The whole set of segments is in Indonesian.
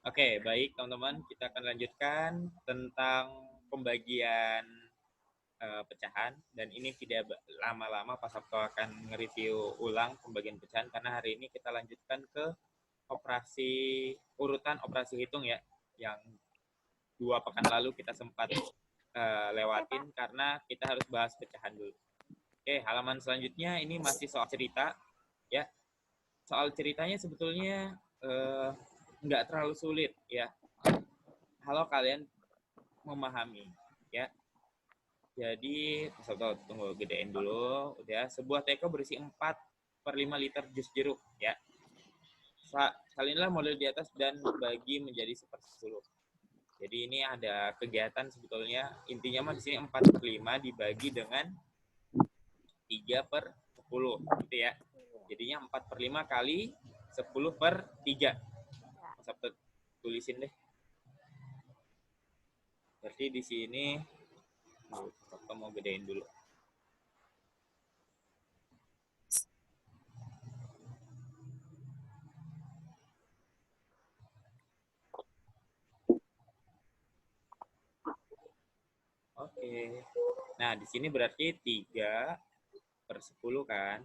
Oke, baik teman-teman, kita akan lanjutkan tentang pembagian pecahan, dan ini tidak lama-lama Pak Sabto akan nge-review ulang pembagian pecahan karena hari ini kita lanjutkan ke urutan operasi hitung ya, yang 2 pekan lalu kita sempat lewatin karena kita harus bahas pecahan dulu. Oke, halaman selanjutnya ini masih soal cerita ya. Soal ceritanya sebetulnya nggak terlalu sulit ya, kalau kalian memahami ya. Jadi tunggu gedein dulu. Udah, sebuah teko berisi 4/5 liter jus jeruk ya. Salinlah model di atas dan bagi menjadi 1/10. Jadi ini ada kegiatan sebetulnya, intinya mah di sini 4/5 dibagi dengan 3/10 gitu ya. Jadinya 4/5 kali 10/3. Sabtu tulisin deh. Berarti di sini Sabtu mau gedein dulu. Oke. Nah, di sini berarti 3/10 kan.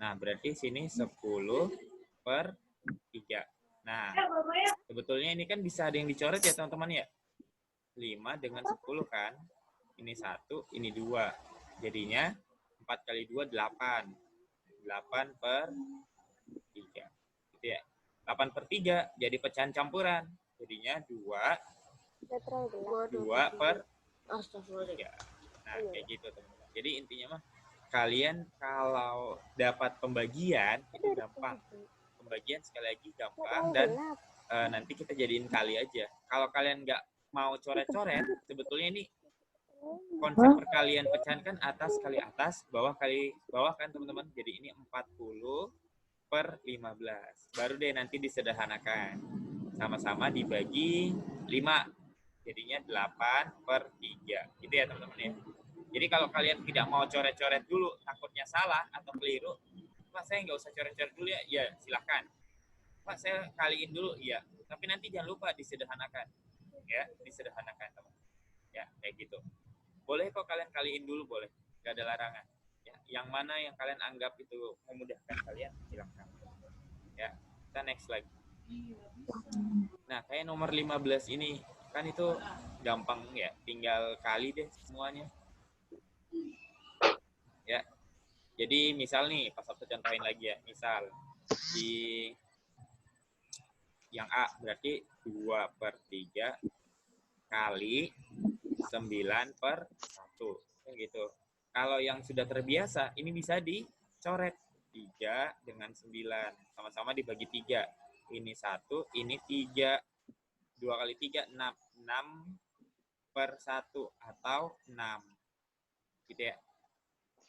Nah, berarti sini 10/3. Nah, sebetulnya ini kan bisa ada yang dicoret ya teman-teman ya. 5 dengan 10 kan. Ini 1, ini 2. Jadinya 4 kali 2, 8. 8/3. Gitu ya. 8/3 jadi pecahan campuran. Jadinya 2/3. Nah, kayak gitu teman-teman. Jadi intinya mah kalian kalau dapat pembagian itu gampang. Pembagian sekali lagi gampang, dan nanti kita jadiin kali aja. Kalau kalian nggak mau coret-coret, sebetulnya ini konsep perkalian pecahan kan atas kali atas, bawah kali bawah kan teman-teman. Jadi ini 40/15. Baru deh nanti disederhanakan. Sama-sama dibagi 5. Jadinya 8/3. Gitu ya teman-teman ya. Jadi kalau kalian tidak mau coret-coret dulu, takutnya salah atau keliru, Pak saya nggak usah coret-coret dulu ya, ya silahkan. Pak saya kaliin dulu, iya. Tapi nanti jangan lupa disederhanakan, ya disederhanakan teman. Ya kayak gitu. Boleh kok kalian kaliin dulu, boleh, nggak ada larangan. Ya, yang mana yang kalian anggap itu memudahkan kalian, silahkan. Ya, kita next lagi. Nah kayak nomor 15 ini kan itu gampang ya, tinggal kali deh semuanya. Ya, jadi misal nih, pas aku contohin lagi ya, misal di yang A berarti 2/3 kali 9/1 gitu. Kalau yang sudah terbiasa, ini bisa dicoret. 3 dengan 9 sama-sama dibagi 3. Ini 1, ini 3. 2 kali 3 6. 6/1 atau 6 gitu ya.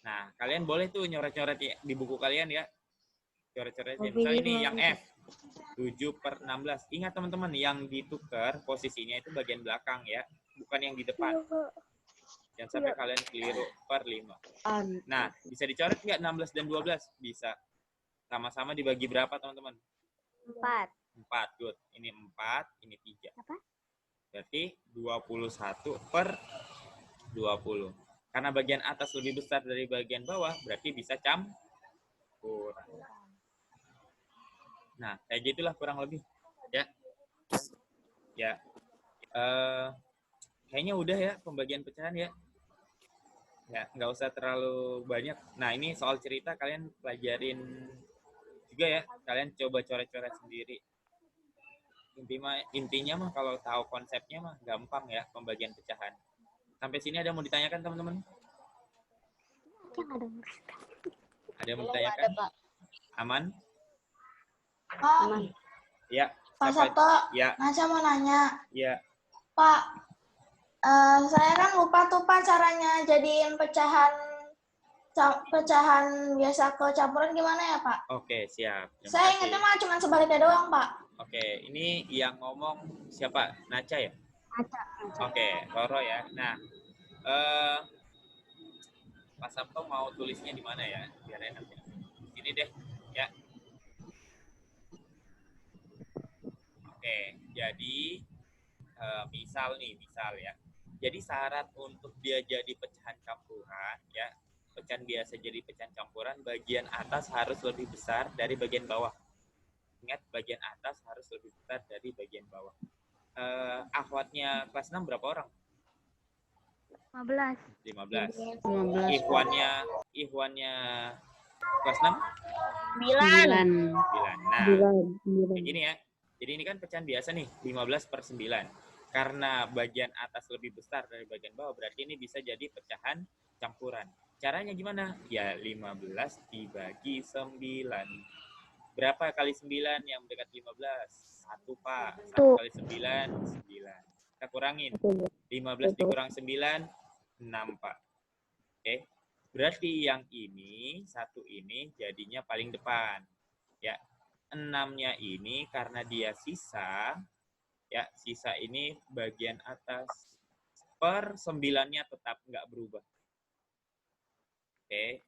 Nah, kalian boleh tuh nyoret-nyoret ya, di buku kalian ya. Coret-coret ya. Misal ini yang F, 7/16. Ingat teman-teman, yang ditukar posisinya itu bagian belakang ya, bukan yang di depan. Jangan sampai kalian keliru. Per 5. Nah, bisa dicoret nggak 16 dan 12? Bisa. Sama-sama dibagi berapa teman-teman? 4. 4, good. Ini 4, ini 3. Berarti 21/20. Karena bagian atas lebih besar dari bagian bawah, berarti bisa campuran. Nah, kayak gitulah kurang lebih. Ya. Ya. Kayaknya udah ya pembagian pecahan ya. Ya, nggak usah terlalu banyak. Nah, ini soal cerita kalian pelajarin juga ya. Kalian coba coret-coret sendiri. Intinya mah kalau tahu konsepnya mah gampang ya pembagian pecahan. Sampai sini ada mau ditanyakan teman-teman? Ada yang mau ditanyakan? Aman? Pak, Ya. Pak Sabto, ya. saya mau nanya. Ya. Pak, saya kan lupa tuh Pak caranya jadiin pecahan biasa ke campuran gimana ya Pak? Oke, siap. Saya ingatnya mah cuma sebaliknya doang Pak. Oke, ini yang ngomong siapa? Naca ya? Naca. Oke, Roro ya. Nah, Pak Sabto mau tulisnya di mana ya? Biar enak ya. Ini deh, ya. Oke, jadi misal ya. Jadi syarat untuk dia jadi pecahan campuran ya, pecahan biasa jadi pecahan campuran, bagian atas harus lebih besar dari bagian bawah. Ingat, bagian atas harus lebih besar dari bagian bawah. Akhwatnya kelas 6 berapa orang? 15. 15. 15. Ikhwannya kelas 6? 9. 9. Nah, kayak gini ya. Jadi ini kan pecahan biasa nih, 15/9. Karena bagian atas lebih besar dari bagian bawah, berarti ini bisa jadi pecahan campuran. Caranya gimana? Ya 15 dibagi 9. Berapa kali 9 yang mendekat 15? 1, Pak. 1 kali 9, 9. Kita kurangin. 15 dikurang 9, 6, Pak. Oke. Berarti yang ini, 1 ini jadinya paling depan. Ya. 6-nya ini karena dia sisa, ya, sisa ini bagian atas per 9-nya tetap nggak berubah. Oke.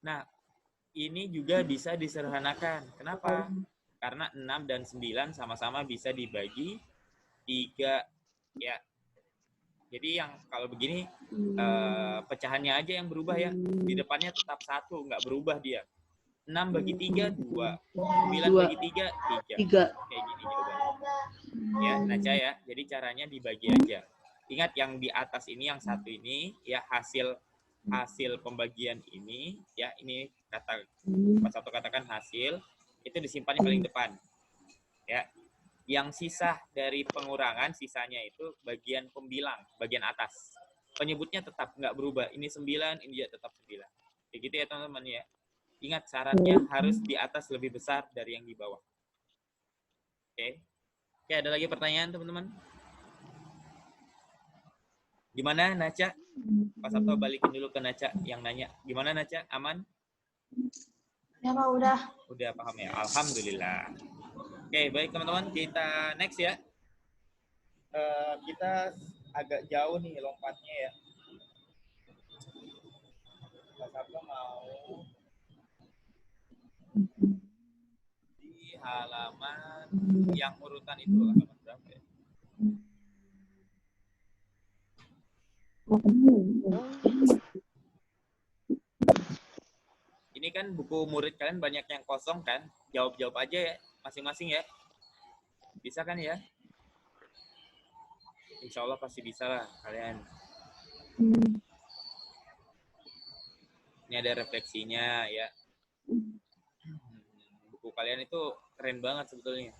Nah, ini juga bisa disederhanakan. Kenapa? Karena 6 dan 9 sama-sama bisa dibagi 3. Ya. Jadi yang kalau begini, pecahannya aja yang berubah ya. Di depannya tetap 1, nggak berubah dia. 6 bagi 3, 2. 9 bagi 3, 3. Kayak gini jawabannya. Ya, Naca ya. Jadi caranya dibagi aja. Ingat yang di atas ini, yang 1 ini, ya hasil pembagian ini, ya ini kata Pak Sabto katakan hasil, itu disimpannya paling depan. Ya. Yang sisa dari pengurangan, sisanya itu bagian pembilang, bagian atas. Penyebutnya tetap nggak berubah. Ini 9, ini juga tetap 9. Kayak gitu ya teman-teman ya. Ingat syaratnya harus di atas lebih besar dari yang di bawah. Oke. Oke, ada lagi pertanyaan teman-teman? Gimana Naca? Pak Sabto balikin dulu ke Naca yang nanya. Gimana Naca? Aman? Ya Pak, udah. Udah paham ya? Alhamdulillah. Oke, baik teman-teman. Kita next ya. Kita agak jauh nih lompatnya ya. Pak Sabto mau di halaman yang urutan itu, halaman berapa ya? Ini kan buku murid kalian banyak yang kosong kan? Jawab-jawab aja ya, masing-masing ya. Bisa kan ya? Insya Allah pasti bisa lah kalian. Ini ada refleksinya ya. Buku kalian itu keren banget sebetulnya.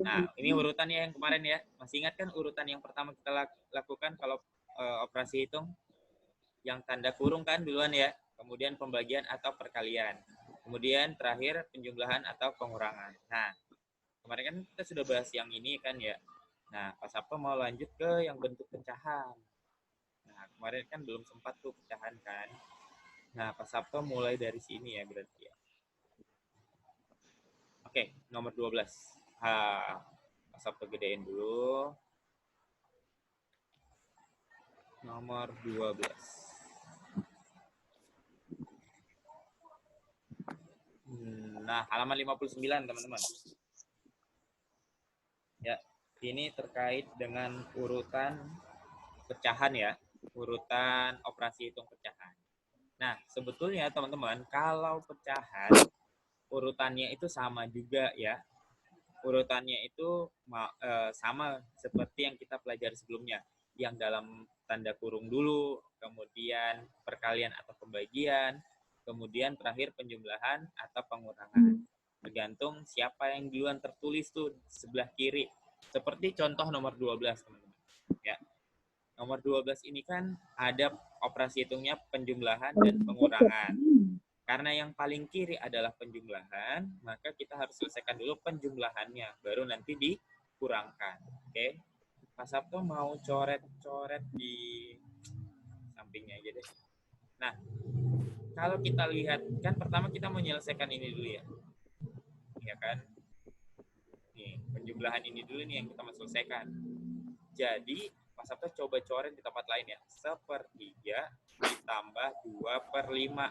Nah, ini urutannya yang kemarin ya. Masih ingat kan urutan yang pertama kita lakukan kalau operasi hitung? Yang tanda kurung kan duluan ya. Kemudian pembagian atau perkalian. Kemudian terakhir penjumlahan atau pengurangan. Nah, kemarin kan kita sudah bahas yang ini kan ya. Nah, Pak Sabto mau lanjut ke yang bentuk pecahan. Nah, kemarin kan belum sempat tuh pecahan kan. Nah, Pak Sabto mulai dari sini ya berarti ya. Oke, nomor 12. Pak Sabto gedein dulu. Nomor 12. Nah, halaman 59, teman-teman. Ya, ini terkait dengan urutan pecahan ya. Urutan operasi hitung pecahan. Nah, sebetulnya teman-teman, kalau pecahan, urutannya itu sama juga ya. Urutannya itu sama seperti yang kita pelajari sebelumnya. Yang dalam tanda kurung dulu, kemudian perkalian atau pembagian, kemudian terakhir penjumlahan atau pengurangan. Tergantung siapa yang duluan tertulis tuh sebelah kiri. Seperti contoh nomor 12, teman-teman. Ya. Nomor 12 ini kan ada operasi hitungnya penjumlahan dan pengurangan. Karena yang paling kiri adalah penjumlahan, maka kita harus selesaikan dulu penjumlahannya, baru nanti dikurangkan. Oke? Pak Sabto mau coret-coret di sampingnya aja deh. Nah, kalau kita lihat, kan pertama kita menyelesaikan ini dulu ya. Ya kan? Nih, penjumlahan ini dulu nih yang kita mau selesaikan. Jadi, Pak Sabto coba coret di tempat lain ya. 1/3 ditambah 2/5.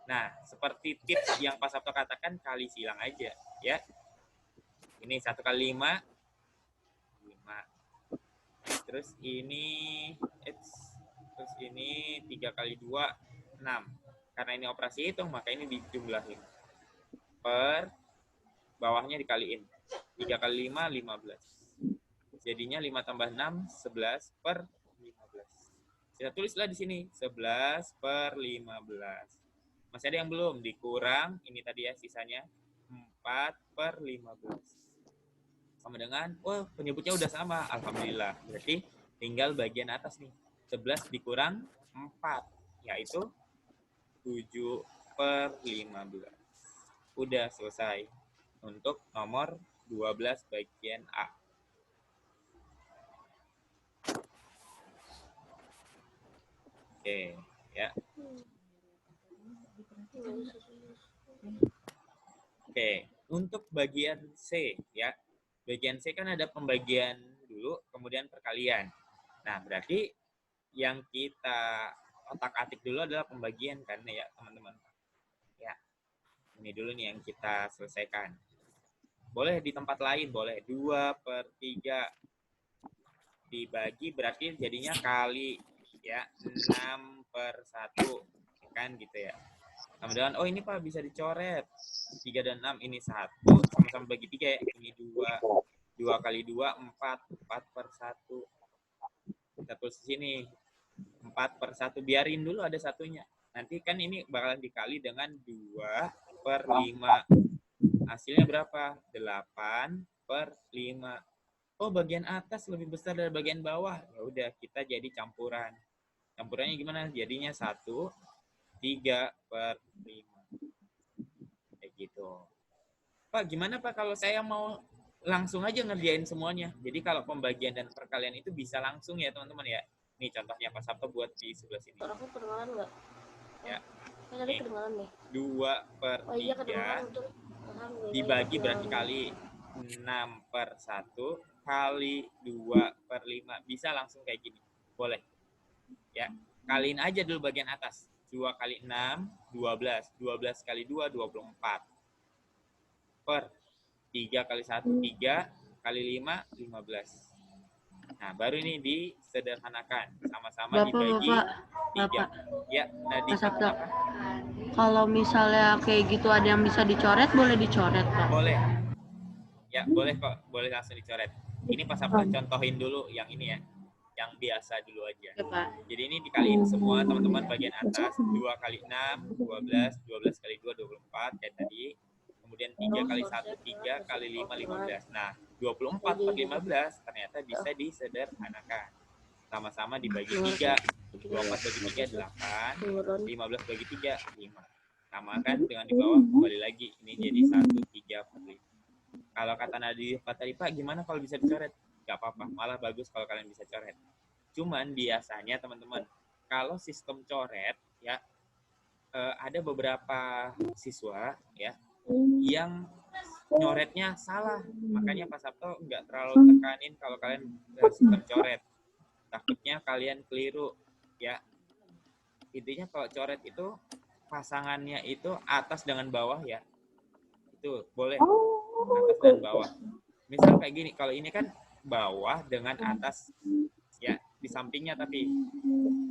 Nah, seperti tips yang Pak Sabto katakan, kali silang aja ya. Ini 1 kali 5, 5. Terus ini, terus ini 3 kali 2, 6. Karena ini operasi hitung, maka ini dijumlahin. Per bawahnya dikaliin. 3 kali 5, 15. Jadinya 5 tambah 6, 11 per 15. Kita tulislah di sini, 11 per 15. Masih ada yang belum? Dikurang, ini tadi ya sisanya, 4 per 15. Sama dengan, oh penyebutnya udah sama, alhamdulillah. Berarti tinggal bagian atas nih. 11 dikurang 4, yaitu 7 per 15. Udah selesai untuk nomor 12 bagian A. Oke, ya. Oke, untuk bagian C ya. Bagian C kan ada pembagian dulu, kemudian perkalian. Nah, berarti yang kita otak-atik dulu adalah pembagian kan ya, teman-teman. Ya. Ini dulu nih yang kita selesaikan. Boleh di tempat lain, boleh 2 per 3 dibagi berarti jadinya kali ya 6 per 1 kan gitu ya. Kemudian oh ini Pak bisa dicoret 3 dan 6 ini 1 sama-sama bagi 3 ya. Ini 2 kali 2 4 per 1. Kita tulis di sini 4 per 1 biarin dulu ada satunya. Nanti kan ini bakalan dikali dengan 2 per 5. Hasilnya berapa? 8 per 5. Oh, bagian atas lebih besar dari bagian bawah. Ya udah, kita jadi campuran. Campurannya gimana? Jadinya 1, 3 per 5. Kayak gitu. Pak, gimana Pak kalau saya mau langsung aja ngerjain semuanya? Jadi kalau pembagian dan perkalian itu bisa langsung ya teman-teman ya. Nih contohnya Pak Sabto buat di sebelah sini. Aku kedengaran nggak? Ya. Tadi kedengaran nih. 2 per 3 iya, kedengaran, dibagi berarti kali 6 per 1 kali 2 per 5. Bisa langsung kayak gini. Boleh. Ya, kaliin aja dulu bagian atas. 2 kali 6, 12. 12 kali 2, 24. Per 3 kali 1, 3. Kali 5, 15. Nah, baru ini disederhanakan. Sama-sama dibagi 3. Ya, Nadi, apa? Kalau misalnya kayak gitu ada yang bisa dicoret, boleh dicoret, Pak? Boleh. Ya, boleh kok. Boleh langsung dicoret. Ini Pak Sabto contohin dulu yang ini ya. Yang biasa dulu aja. Ya, Pak. Jadi ini dikaliin semua teman-teman bagian atas. 2 kali 6, 12. 12 kali 2, 24. Kayak tadi. Kemudian 3 kali 1, 3. Kali 5, 15. Nah, 24 per 15 ternyata bisa disederhanakan. Sama-sama dibagi 3. 24 bagi 3, 8. 15 bagi 3, 5. Samakan dengan di bawah, kembali lagi. Ini jadi 1, 3 per 5. Kalau kata Nadi tadi, Pak, gimana kalau bisa dicoret? Gak apa-apa, malah bagus kalau kalian bisa coret. Cuman biasanya teman-teman, kalau sistem coret, ya ada beberapa siswa ya yang nyoretnya salah. Makanya Pak Sabto nggak terlalu tekanin kalau kalian sistem coret. Takutnya kalian keliru, ya. Intinya kalau coret itu pasangannya itu atas dengan bawah ya. Itu boleh atas dan bawah. Misal kayak gini, kalau ini kan bawah dengan atas ya di sampingnya, tapi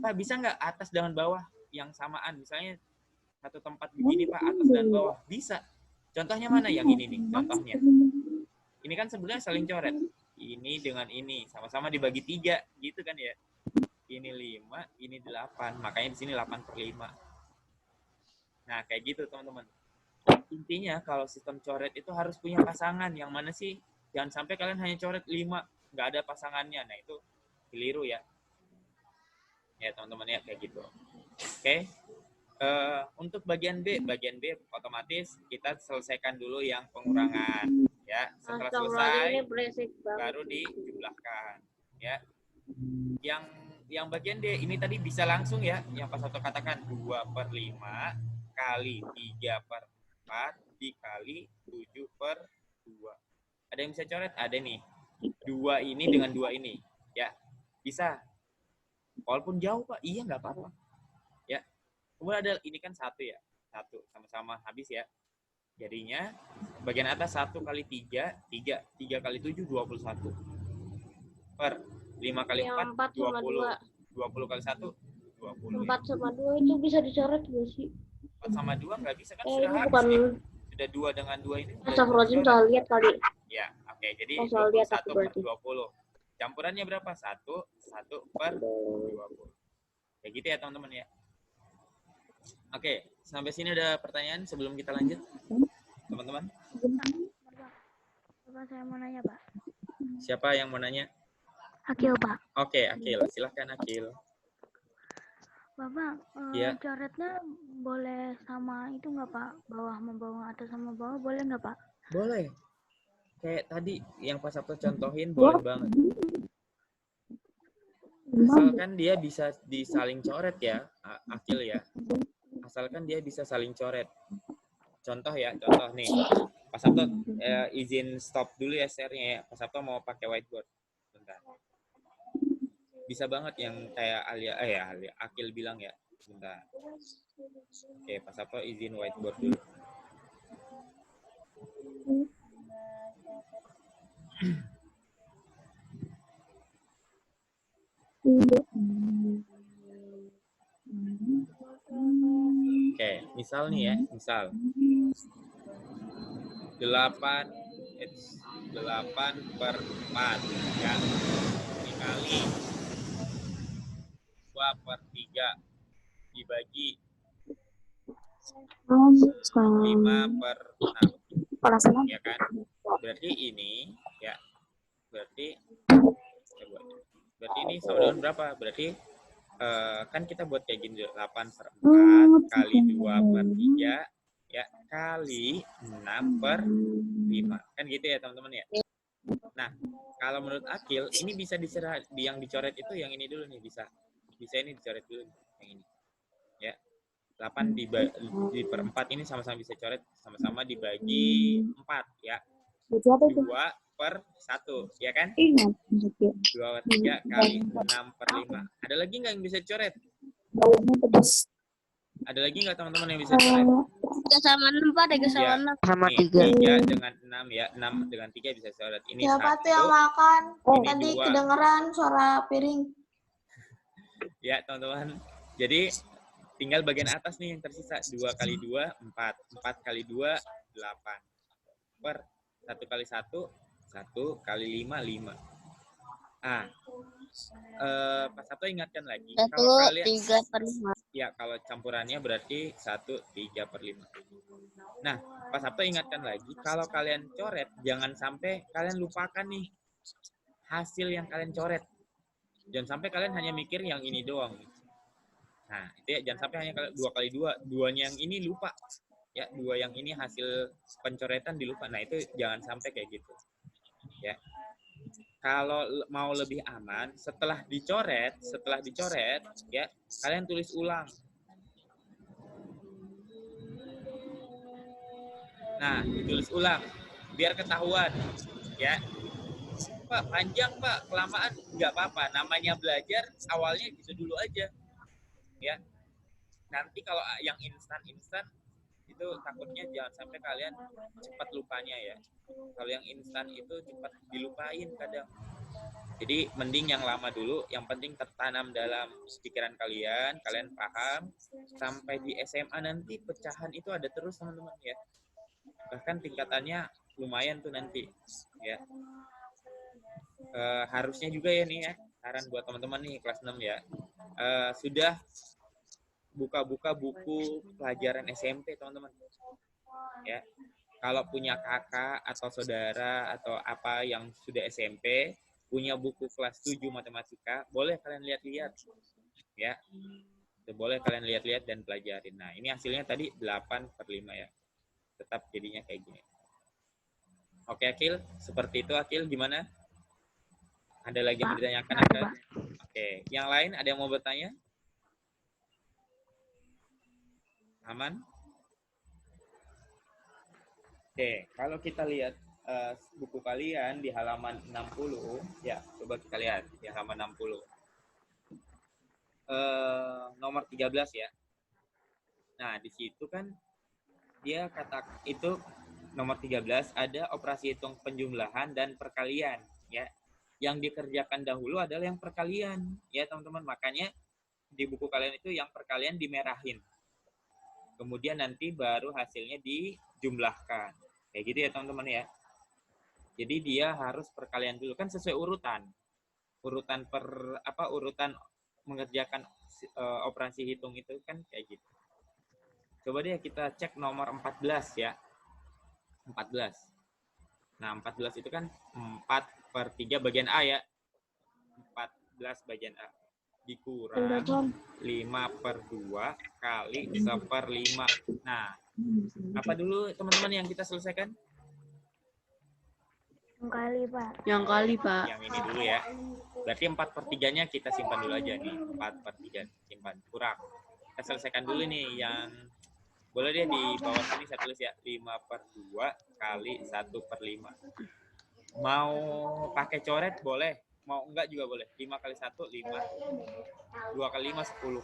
Pak bisa nggak atas dengan bawah yang samaan? Misalnya satu tempat begini Pak, atas dan bawah bisa. Contohnya mana? Yang ini nih contohnya. Ini kan sebenarnya saling coret. Ini dengan ini sama-sama dibagi 3 gitu kan ya. Ini 5, ini 8. Makanya di sini 8 per 5. Nah kayak gitu teman-teman. Intinya kalau sistem coret itu harus punya pasangan. Yang mana sih? Jangan sampai kalian hanya coret 5, nggak ada pasangannya. Nah itu keliru ya. Ya teman-teman ya kayak gitu. Oke. Untuk bagian B otomatis kita selesaikan dulu yang pengurangan. Ya, setelah selesai baru dijumlahkan. Ya. Yang bagian D ini tadi bisa langsung ya. Yang Pak Sabto katakan 2 per 5 kali 3 per 4 dikali 7 per 2. Ada yang bisa coret? Ada nih. 2 ini dengan 2 ini. Ya, bisa. Walaupun jauh, Pak. Iya, nggak apa-apa. Kemudian ada ini kan 1 ya. 1 sama-sama habis ya. Jadinya bagian atas 1 kali 3, 3 kali 7, 21. Per 5 kali Yang 4, 4 sama 20. 2. 20 kali 1, 20. 4 sama 2 itu bisa dicoret nggak sih? 4 sama 2 nggak bisa kan, sudah Ini habis bukan nih. Sudah 2 dengan 2 ini sudah Astagfirullahaladzim, dicoret. salah lihat kali. Ya, oke. Jadi Salah lihat 21 aku per berarti. 20. Campurannya berapa? 1 per 20. Kayak gitu ya teman-teman ya. Oke, sampai sini ada pertanyaan sebelum kita lanjut, teman-teman? Bapak, saya mau nanya, Pak. Siapa yang mau nanya? Akil, Pak. Oke, Akil. Silahkan, Akil. Bapak, Iya. coretnya boleh sama itu nggak, Pak? Bawah sama bawah, atas sama bawah, boleh nggak, Pak? Boleh. Kayak tadi yang pas aku contohin, boleh banget. Asalkan dia bisa disaling coret ya, Akil ya. Asalkan dia bisa saling coret. Contoh ya, contoh nih. Pak Sabto izin stop dulu ya share-nya ya. Pak Sabto mau pakai whiteboard. Bentar. Bisa banget yang kayak Akil bilang ya. Bentar. Oke, Pak Sabto izin whiteboard dulu. Oke, misal nih ya, misal 8 per 4 ya, dikali 2 per 3 dibagi 5 per 6 ya kan, berarti ini ya, berarti ini sama dengan berapa? Berarti kan kita buat kayak gini, 8 per 4 kali 2 per 3 ya, kali 6 per 5. Kan gitu ya teman-teman ya. Nah, kalau menurut Akil, ini bisa diserah, yang dicoret itu yang ini dulu nih, bisa ini dicoret dulu nih, yang ini. Ya. 8 di per 4 ini sama-sama bisa coret, sama-sama dibagi 4 ya. 2 per 1, ya kan? 2 per 3 kali 6 per 5. Ada lagi nggak yang bisa coret? Ada lagi nggak teman-teman yang bisa coret? 3 sama 6, Pak. 3 sama 6. Sama Nih, 3 dengan 6 ya. 6 dengan 3 bisa coret. Ini Siapa 1. tuh yang makan? Ini Tadi 2. kedengeran suara piring. Ya, teman-teman. Jadi, tinggal bagian atas nih yang tersisa. 2 kali 2, 4. 4 kali 2, 8. Per 1 kali 1, 1 kali 5, 5. Ah, Pak Sabto ingatkan lagi. 1, Kalau kalian 3 per 5. ya, kalau campurannya berarti 1, 3 per 5. Nah, Pak Sabto ingatkan lagi, kalau kalian coret, jangan sampai kalian lupakan nih hasil yang kalian coret. Jangan sampai kalian hanya mikir yang ini doang. Nah, itu ya, jangan sampai hanya 2 kali 2, duanya yang ini lupa. Ya, 2 yang ini hasil pencoretan dilupa. Nah, itu jangan sampai kayak gitu. Ya. Kalau mau lebih aman, setelah dicoret, ya, kalian tulis ulang. Nah, ditulis ulang, biar ketahuan, ya. Pak, panjang Pak, kelamaan, nggak apa-apa. Namanya belajar, awalnya gitu dulu aja, ya. Nanti kalau yang instan, itu takutnya jangan sampai kalian cepat lupanya ya. Kalau yang instan itu cepat dilupain kadang. Jadi mending yang lama dulu, yang penting tertanam dalam pikiran kalian paham, sampai di SMA nanti pecahan itu ada terus teman-teman ya. Bahkan tingkatannya lumayan tuh nanti ya. Harusnya juga ya nih ya, saran buat teman-teman nih kelas 6 ya. Sudah buka-buka buku pelajaran SMP teman-teman. Ya. Kalau punya kakak atau saudara atau apa yang sudah SMP, punya buku kelas 7 matematika, boleh kalian lihat-lihat. Ya. Boleh kalian lihat-lihat dan pelajarin. Nah, ini hasilnya tadi 8 per 5 ya. Tetap jadinya kayak gini. Oke, Akil. Seperti itu, Akil. Gimana? Ada lagi yang ditanyakan? Ada? Oke. Yang lain ada yang mau bertanya? Aman? Oke. Kalau kita lihat buku kalian di halaman 60, ya, coba kita lihat di halaman 60. Nomor 13 ya. Nah, di situ kan dia kata itu nomor 13 ada operasi hitung penjumlahan dan perkalian ya. Yang dikerjakan dahulu adalah yang perkalian ya teman-teman. Makanya di buku kalian itu yang perkalian dimerahin. Kemudian nanti baru hasilnya dijumlahkan. Kayak gitu ya teman-teman ya. Jadi dia harus perkalian dulu kan sesuai urutan. Urutan mengerjakan operasi hitung itu kan kayak gitu. Coba deh kita cek nomor 14 ya. 14. Nah, 14 itu kan 4/3 bagian A ya. 14 bagian A. Dikurang 5/2 kali 1/5. Nah, apa dulu teman-teman yang kita selesaikan? Yang kali, Pak. Yang kali, Pak. Yang ini dulu ya. Berarti 4/3-nya kita simpan dulu aja nih. 4/3 simpan. Kurang. Kita selesaikan dulu nih yang boleh deh di bawah sini saya tulis ya. 5/2 kali 1/5. Mau pakai coret boleh. Mau enggak juga boleh. 5 kali 1, 5. 2 kali 5, 10.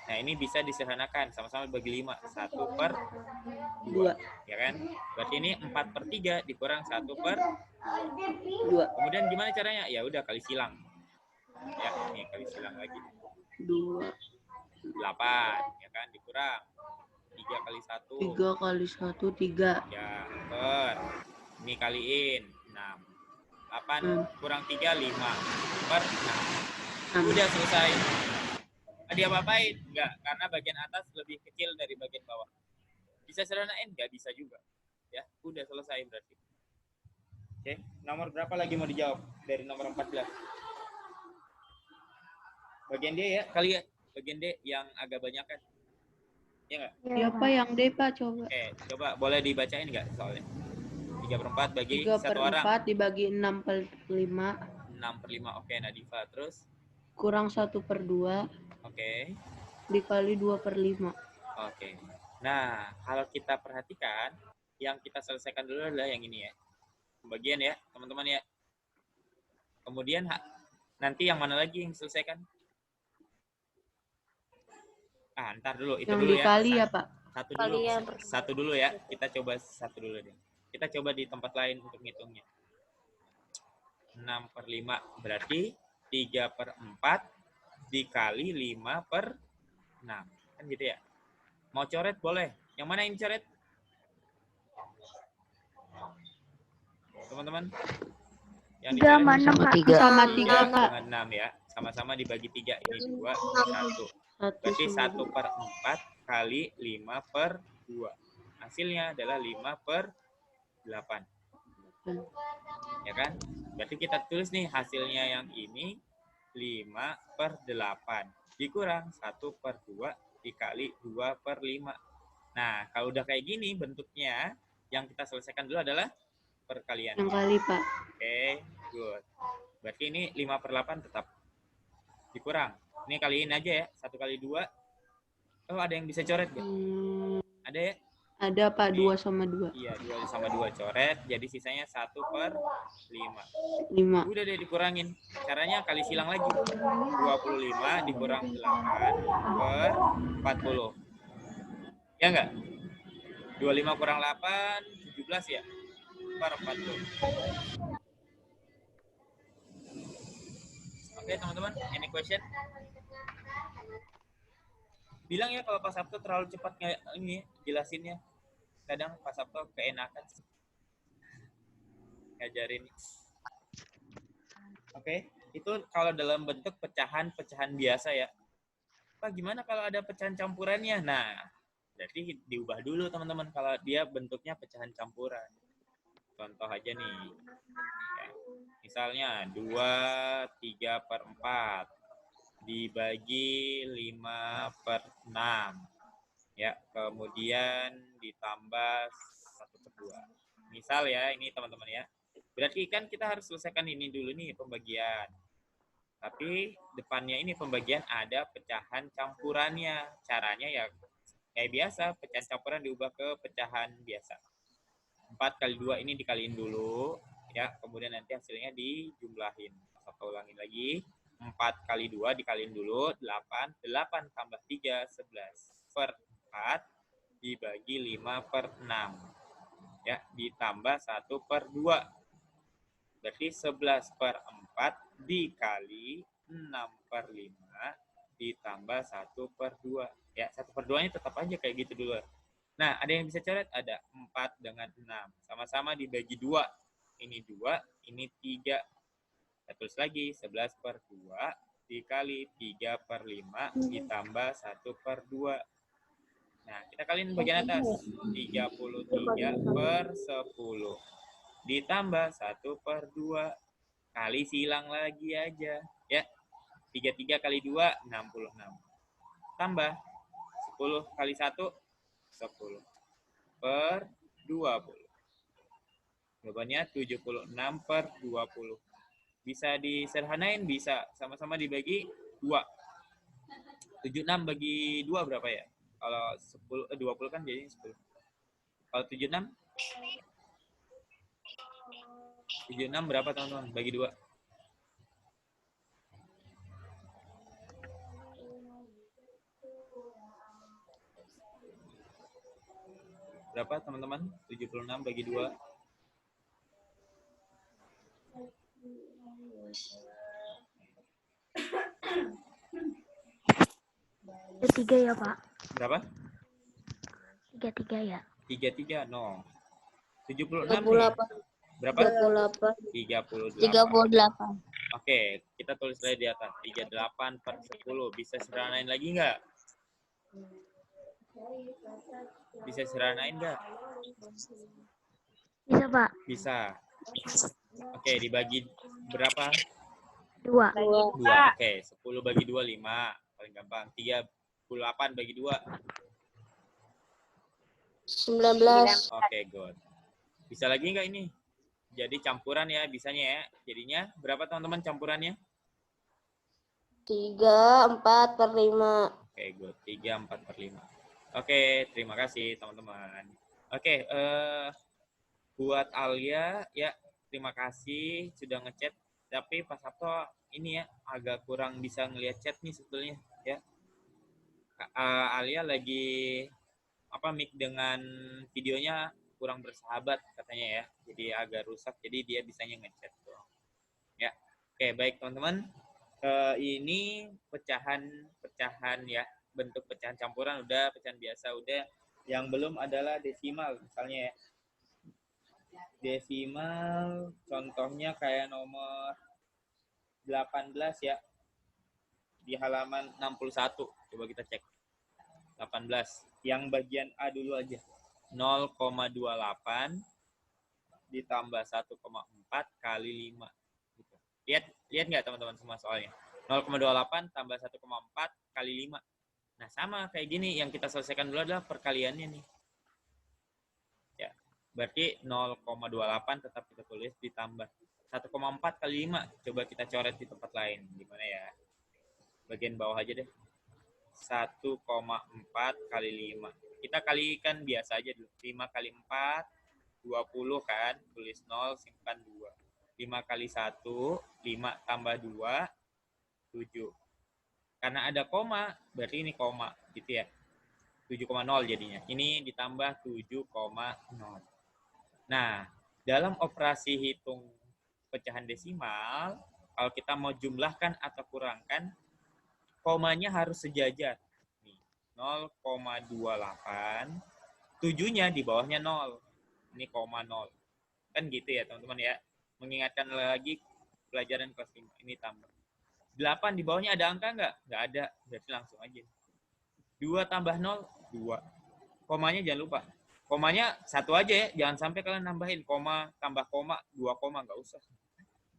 Nah, ini bisa disederhanakan. Sama-sama bagi 5. 1/2. Ya kan? Berarti ini 4/3 dikurang 1/2. Kemudian gimana caranya? Ya udah kali silang. Ya, ini kali silang lagi. 2. 8. Ya kan? Dikurang 3 kali 1. 3 kali 1, 3. Ya, ini kaliin 6. 8 kurang 3, 5/6. Udah selesai. Dia apa-apain? Enggak, karena bagian atas lebih kecil dari bagian bawah. Bisa sederhanain? Enggak bisa juga. Ya, udah selesai berarti. Oke, nomor berapa lagi mau dijawab dari nomor 14? Bagian D ya, kali ya. Bagian D yang agak banyak kan. Ya enggak? Ya, Pak, yang D, Pak, coba. Oke, coba boleh dibacain enggak soalnya? 3/4 bagi 3 satu per orang. 4 dibagi 6/5. 6/5. Oke, Nadifa. Terus? Kurang 1/2. Oke. Dikali 2/5. Oke. Nah, kalau kita perhatikan, yang kita selesaikan dulu adalah yang ini ya. Pembagian ya, teman-teman ya. Kemudian nanti yang mana lagi yang selesaikan? Ntar dulu. Itu Yang dulu dikali ya. ya, Pak. Satu dulu ya. Kita coba satu dulu deh. Kita coba di tempat lain untuk ngitungnya. 6/5 berarti 3/4 dikali 5/6. Kan gitu ya. Mau coret boleh. Yang mana yang coret? Teman-teman? Yang 3 sama 6, Pak. Sama 3, Pak. Dengan 6 ya. Sama-sama dibagi 3. Ini 2, 1. Berarti 1/4 kali 5/2. Hasilnya adalah 5/8. Ya kan? Berarti kita tulis nih hasilnya yang ini 5/8 dikurang 1/2 dikali 2/5. Nah, kalau udah kayak gini bentuknya, yang kita selesaikan dulu adalah perkalian. Yang kali, Pak. Oke, good. Berarti ini 5/8 tetap dikurang. Ini kaliin aja ya, 1 kali 2. Oh, ada yang bisa coret gak? Ada ya? Ada, Pak, 2 sama 2. Iya, 2 sama 2 coret, jadi sisanya 1/5. 5. Udah deh dikurangin. Caranya kali silang lagi. 25 dikurang 8/40. Ya enggak? 25 kurang 8, 17 ya? Per 40. Oke, teman-teman, any question? Bilang ya kalau Pak Sabto terlalu cepat ini jelasinnya. Kadang Pak Sabto keenakan ngajarin. Oke, itu kalau dalam bentuk pecahan-pecahan biasa ya. Pak, gimana kalau ada pecahan campurannya? Nah, berarti diubah dulu teman-teman kalau dia bentuknya pecahan campuran. Contoh aja nih. Ya, misalnya 2/3/4 dibagi 5/6. Ya, kemudian ditambah 1/2. Misal ya, ini teman-teman ya. Berarti kan kita harus selesaikan ini dulu nih pembagian. Tapi depannya ini pembagian ada pecahan campurannya. Caranya ya kayak biasa, pecahan campuran diubah ke pecahan biasa. 4 kali 2 ini dikaliin dulu. Ya, kemudian nanti hasilnya dijumlahin. Atau ulangin lagi. 4 kali 2 dikaliin dulu, 8. 8 tambah 3, 11. Per 4 dibagi 5/6. ya, ditambah 1/2. Berarti 11/4 dikali 6/5 ditambah 1/2. Ya, 1/2-nya tetap aja kayak gitu dulu. Nah, ada yang bisa coret? Ada 4 dengan 6. Sama-sama dibagi 2. Ini 2, ini 3. Kita tulis lagi, 11/2 dikali 3/5 ditambah 1/2. Nah, kita kaliin bagian atas. 33/10 ditambah 1/2. Kali silang lagi aja. Ya, 33 kali 2, 66. Tambah 10 kali 1, 10 per 20. Jawabannya 76/20. Bisa disederhanain? Bisa. Sama-sama dibagi 2. 76 bagi 2 berapa ya? Kalau 20 kan jadi 10. Kalau 76? 76 berapa teman-teman? Bagi 2. Berapa teman-teman? 76 bagi 2. Tiga ya Pak. Berapa? 3 ya. 33, no. 76 nih. 38. Berapa? 38. 38. 38. Oke, kita tulis lagi di atas. 38/10. Bisa sederhanain lagi nggak? Bisa sederhanain nggak? Bisa Pak. Bisa. Oke, dibagi berapa? 2. 2. Oke, 10 bagi 2, 5. Paling gampang. 38 bagi 2. 19. Oke, good. Bisa lagi nggak ini? Jadi campuran ya, bisanya ya. Jadinya berapa teman-teman campurannya? 3/4/5. Oke, good. 3/4/5. Oke, terima kasih teman-teman. Oke, buat Alia, ya terima kasih sudah ngechat. Tapi Pak Sabto ini ya agak kurang bisa ngelihat chat nih sebetulnya ya. Alia lagi mic dengan videonya kurang bersahabat katanya ya. Jadi agak rusak, jadi dia bisanya ngechat doang. Ya. Oke, baik teman-teman. Ini pecahan ya, bentuk pecahan campuran udah, pecahan biasa udah. Yang belum adalah desimal misalnya ya. Desimal contohnya kayak nomor 18 ya. Di halaman 61. Coba kita cek. 18. Yang bagian A dulu aja. 0,28 ditambah 1,4 kali 5. Gitu. Lihat nggak teman-teman semua soalnya? 0,28 tambah 1,4 kali 5. Nah, sama kayak gini. Yang kita selesaikan dulu adalah perkaliannya nih. Ya, berarti 0,28 tetap kita tulis ditambah 1,4 kali 5. Coba kita coret di tempat lain. Gimana ya? Bagian bawah aja deh. 1,4 kali 5. Kita kalikan biasa aja dulu. 5 kali 4, 20 kan. Tulis 0, simpan 2. 5 kali 1, 5 tambah 2, 7. Karena ada koma, berarti ini koma. Gitu ya. 7,0 jadinya. Ini ditambah 7,0. Nah, dalam operasi hitung pecahan desimal, kalau kita mau jumlahkan atau kurangkan, komanya harus sejajar. Nih, 0,28, 7-nya di bawahnya 0. Ini koma 0. Kan gitu ya, teman-teman ya. Mengingatkan lagi pelajaran kelas 5. Ini tambah. 8 di bawahnya ada angka nggak? Nggak ada. Berarti langsung aja. 2 tambah 0, 2. Komanya jangan lupa. Komanya 1 aja ya. Jangan sampai kalian nambahin koma, tambah koma, 2 koma. Nggak usah.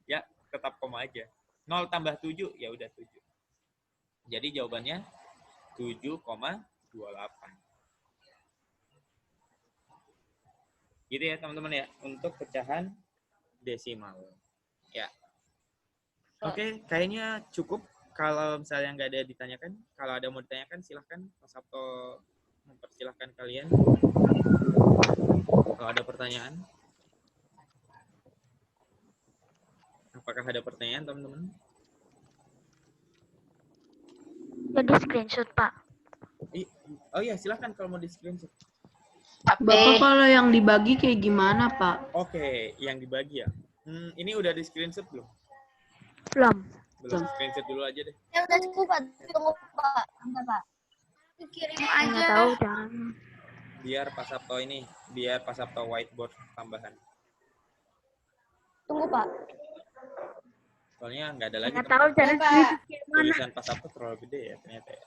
Ya, tetap koma aja. 0 tambah 7, ya udah 7. Jadi jawabannya 7,28. Gitu ya teman-teman ya, untuk pecahan desimal. Ya. Oke, kayaknya cukup. Kalau misalnya nggak ada ditanyakan, kalau ada mau ditanyakan silahkan Pak Sabto mempersilahkan kalian. Kalau ada pertanyaan. Apakah ada pertanyaan teman-teman? Jadi screenshot Pak. Oh iya, silahkan kalau mau di screenshot. Bapak kalau yang dibagi kayak gimana, Pak? Oke, yang dibagi ya. Ini udah di screenshot belum? Belum. Belum, screenshot dulu aja deh. Ya udah cukup Pak. Tunggu Pak. Bentar Pak. Kirim Nggak tahu caranya. Biar Pak Sabto ini, biar Pak Sabto whiteboard tambahan. Tunggu Pak. Soalnya nggak ada lagi. Nggak tahu cara Ya, Pak. gimana. Tulisan Pak Sabto terlalu gede ya ternyata ya.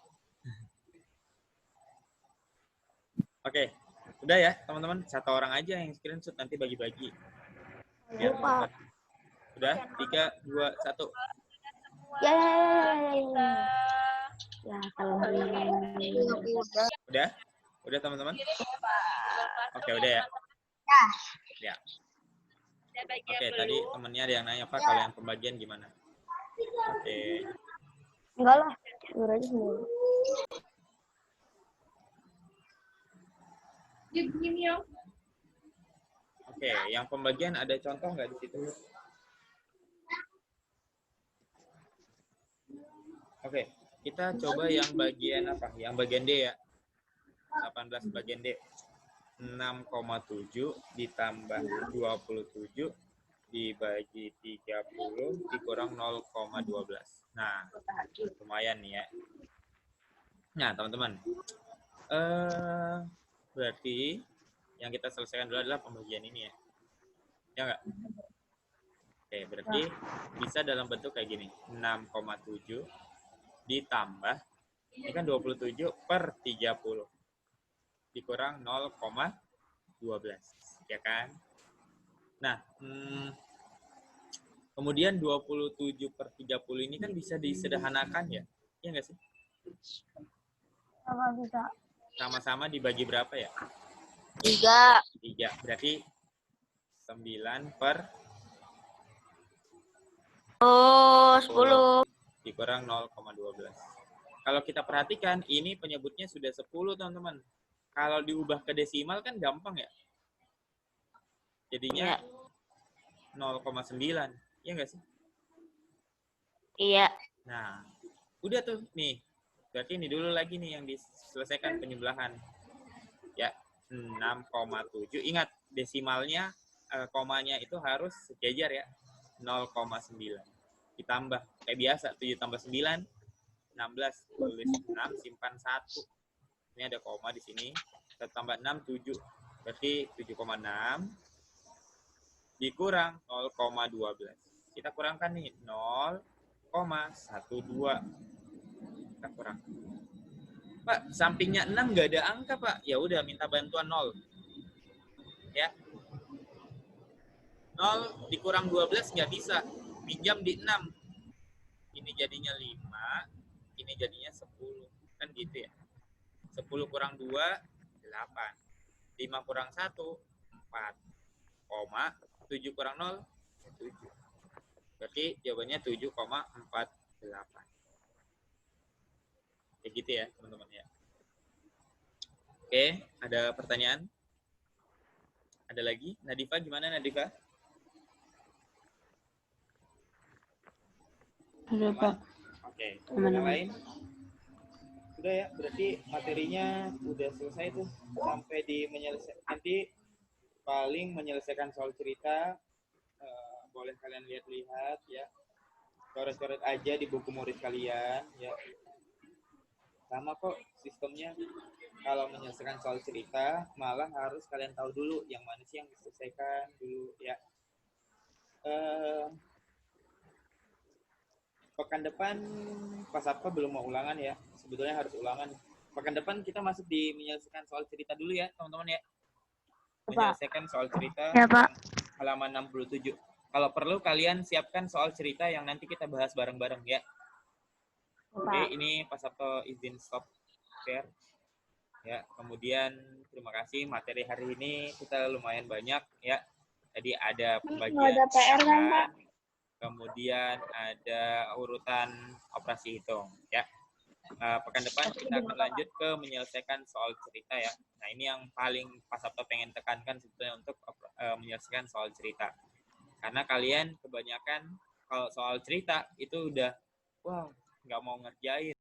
Oke, udah ya teman-teman. Satu orang aja yang screenshot, nanti bagi-bagi. Biar Pak. udah, 3, 2, 1. Ya. Ya, alhamdulillah. Udah? Udah teman-teman? Oke, udah ya? Ya. Oke, tadi temennya ada yang nanya, Pak, kalau yang pembagian gimana? Oke. Enggak lah. Udah aja semua. Oke, yang pembagian ada contoh nggak di situ? Oke, kita coba yang bagian apa? Yang bagian D ya. 18 bagian D. 6,7 ditambah 27 dibagi 30 dikurang 0,12. Nah, lumayan nih ya. Nah, teman-teman. Berarti yang kita selesaikan dulu adalah pembagian ini ya. Ya nggak? Oke, berarti bisa dalam bentuk kayak gini. 6,7 ditambah, ini kan 27 per 30. Dikurang 0,12. Ya kan? Nah, kemudian 27 per 30 ini kan bisa disederhanakan ya? Iya nggak sih? Apa bisa? Sama-sama dibagi berapa ya? 3. 3. Berarti 9 per Oh, 10. dikurang 0,12. Kalau kita perhatikan, ini penyebutnya sudah 10, teman-teman. Kalau diubah ke desimal kan gampang ya? Jadinya 0,9. Iya nggak sih? Iya. Nah, udah tuh nih. Berarti ini dulu lagi nih yang diselesaikan penyebelahan. Ya, 6,7. Ingat, desimalnya, komanya itu harus sejajar ya. 0,9. Ditambah. Kayak biasa, 7 tambah 9, 16. Tulis 6, simpan 1. Ini ada koma di sini. 1 tambah 6, 7. Berarti 7,6 dikurang 0,12. Kita kurangkan nih, 0,12. Kita kurang. Pak, sampingnya 6 nggak ada angka, Pak. Ya udah, minta bantuan 0. Ya. 0 dikurang 12 nggak bisa. Pinjam di 6. Ini jadinya 5. Ini jadinya 10. Kan gitu ya. 10 kurang 2, 8. 5 kurang 1, 4. Koma, 7 kurang 0, 7. Berarti jawabannya 7,48. Kayak gitu ya, teman-teman ya. Oke, ada pertanyaan? Ada lagi? Nadifa, gimana Nadifa? Ada, Pak. Oke, yang lain? Sudah ya, berarti materinya udah selesai tuh. Sampai di menyelesaikan, nanti paling menyelesaikan soal cerita. Boleh kalian lihat-lihat ya. Coret-coret aja di buku murid kalian ya. Sama kok sistemnya. Kalau menyelesaikan soal cerita, malah harus kalian tahu dulu yang mana sih yang diselesaikan dulu ya. Pekan depan Pak Sabto belum mau ulangan ya. Sebetulnya harus ulangan. Pekan depan kita masuk di menyelesaikan soal cerita dulu ya, teman-teman ya. Menyelesaikan soal cerita Ya, Pak. halaman 67. Kalau perlu kalian siapkan soal cerita yang nanti kita bahas bareng-bareng ya. Oke, ini Pak Sabto izin stop share. Ya, kemudian terima kasih materi hari ini kita lumayan banyak ya. Tadi ada pembagian ada PR kan, Pak? Kemudian ada urutan operasi hitung ya. Pekan depan kita akan lanjut ke menyelesaikan soal cerita ya. Nah, ini yang paling Pak Sabto pengen tekankan sebetulnya untuk menyelesaikan soal cerita. Karena kalian kebanyakan kalau soal cerita itu udah wah nggak mau ngerjain.